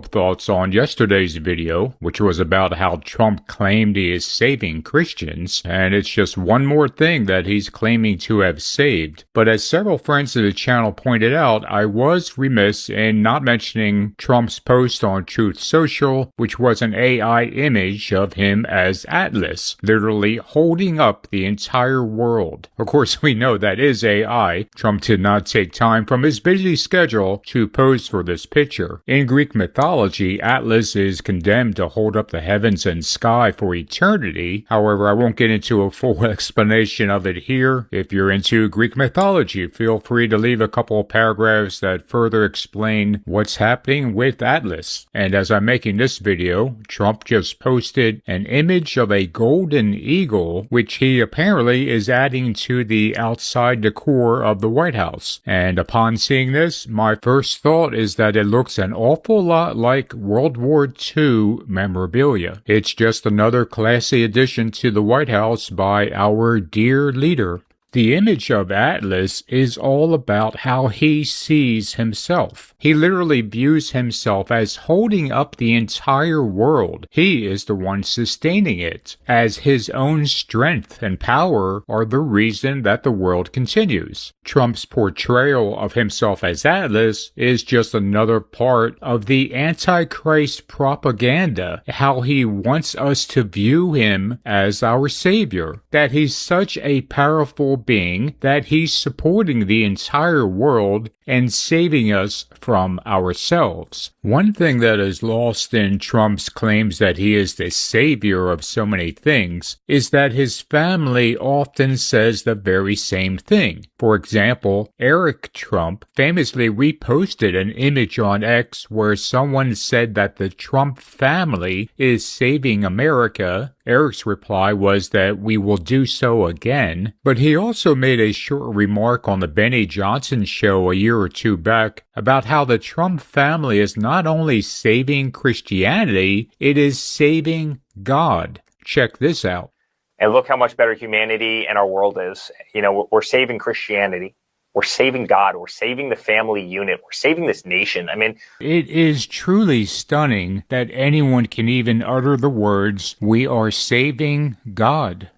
Thoughts on yesterday's video, which was about how Trump claimed he is saving Christians, and it's just one more thing that he's claiming to have saved. But as several friends of the channel pointed out, I was remiss in not mentioning Trump's post on Truth Social, which was an AI image of him as Atlas, literally holding up the entire world. Of course, we know that is AI. Trump did not take time from his busy schedule to pose for this picture. In Greek mythology, Atlas is condemned to hold up the heavens and sky for eternity. However, I won't get into a full explanation of it here. If you're into Greek mythology, feel free to leave a couple of paragraphs that further explain what's happening with Atlas. And as I'm making this video, Trump just posted an image of a golden eagle, which he apparently is adding to the outside decor of the White House. And upon seeing this, my first thought is that it looks an awful lot like World War II memorabilia. It's just another classy addition to the White House by our dear leader. The image of Atlas is all about how he sees himself. He literally views himself as holding up the entire world. He is the one sustaining it, as his own strength and power are the reason that the world continues. Trump's portrayal of himself as Atlas is just another part of the Antichrist propaganda, how he wants us to view him as our savior, that he's such a powerful being that he's supporting the entire world and saving us from ourselves. One thing that is lost in Trump's claims that he is the savior of so many things is that his family often says the very same thing. For example, Eric Trump famously reposted an image on X where someone said that the Trump family is saving America. Eric's reply was that we will do so again, but he also made a short remark on the Benny Johnson show a year or two back about how the Trump family is not only saving Christianity, it is saving God. Check this out. And look how much better humanity and our world is. You know, we're saving Christianity. We're saving God. We're saving the family unit. We're saving this nation. I mean, it is truly stunning that anyone can even utter the words, "We are saving God."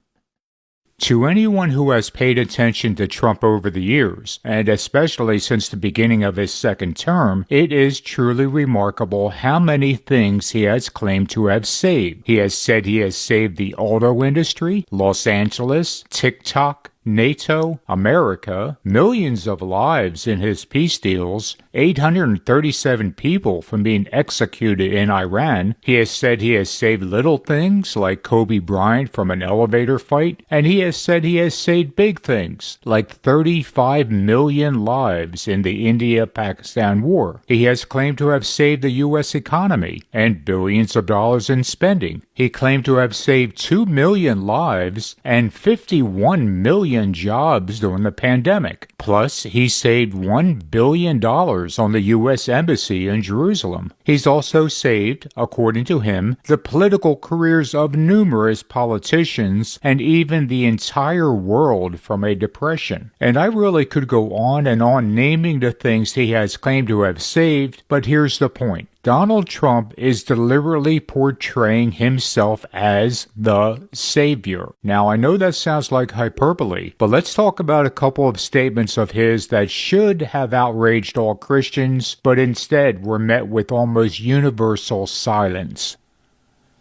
To anyone who has paid attention to Trump over the years, and especially since the beginning of his second term, it is truly remarkable how many things he has claimed to have saved. He has said he has saved the auto industry, Los Angeles, TikTok, NATO, America, millions of lives in his peace deals, 837 people from being executed in Iran. He has said he has saved little things like Kobe Bryant from an elevator fight, and he has said he has saved big things like 35 million lives in the India-Pakistan war. He has claimed to have saved the U.S. economy and billions of dollars in spending. He claimed to have saved 2 million lives and 51 million jobs during the pandemic. Plus, he saved $1 billion on the U.S. Embassy in Jerusalem. He's also saved, according to him, the political careers of numerous politicians and even the entire world from a depression. And I really could go on and on naming the things he has claimed to have saved, but here's the point. Donald Trump is deliberately portraying himself as the savior. Now, I know that sounds like hyperbole, but let's talk about a couple of statements of his that should have outraged all Christians, but instead were met with almost universal silence.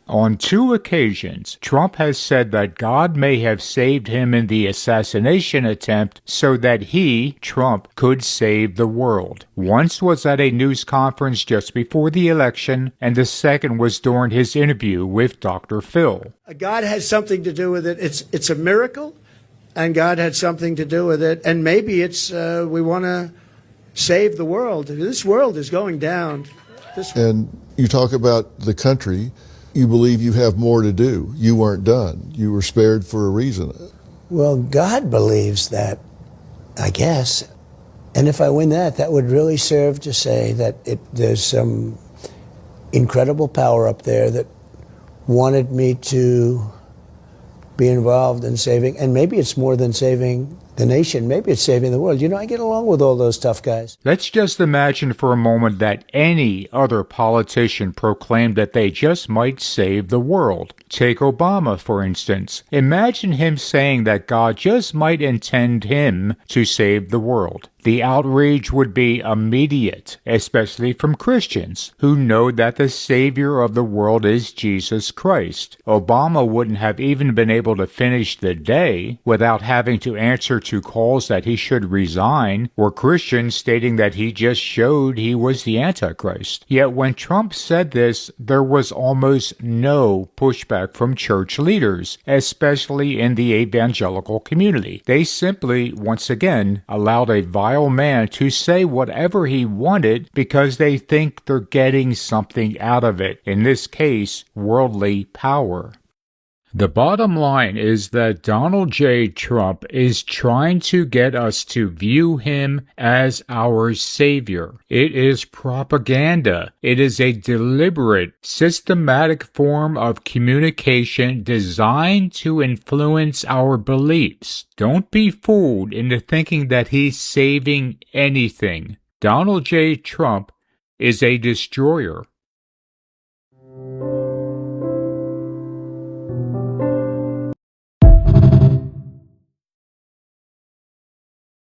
On 2 occasions, Trump has said that God may have saved him in the assassination attempt so that he, Trump, could save the world. Once was at a news conference just before the election, and the second was during his interview with Dr. Phil. God has something to do with it. It's a miracle, and God had something to do with it. And maybe it's we want to save the world. This world is going down. And you talk about the country. You believe you have more to do. You weren't done. You were spared for a reason. Well, God believes that, I guess. And if I win that, that would really serve to say that there's some incredible power up there that wanted me to be involved in saving. And maybe it's more than saving the nation. Maybe it's saving the world. You know, I get along with all those tough guys. Let's just imagine for a moment that any other politician proclaimed that they just might save the world. Take Obama, for instance. Imagine him saying that God just might intend him to save the world. The outrage would be immediate, especially from Christians who know that the Savior of the world is Jesus Christ. Obama wouldn't have even been able to finish the day without having to answer to calls that he should resign, or Christians stating that he just showed he was the Antichrist. Yet when Trump said this, there was almost no pushback from church leaders, especially in the evangelical community. They simply, once again, allowed a vile man to say whatever he wanted because they think they're getting something out of it, in this case, worldly power. The bottom line is that Donald J. Trump is trying to get us to view him as our savior. It is propaganda. It is a deliberate, systematic form of communication designed to influence our beliefs. Don't be fooled into thinking that he's saving anything. Donald J. Trump is a destroyer.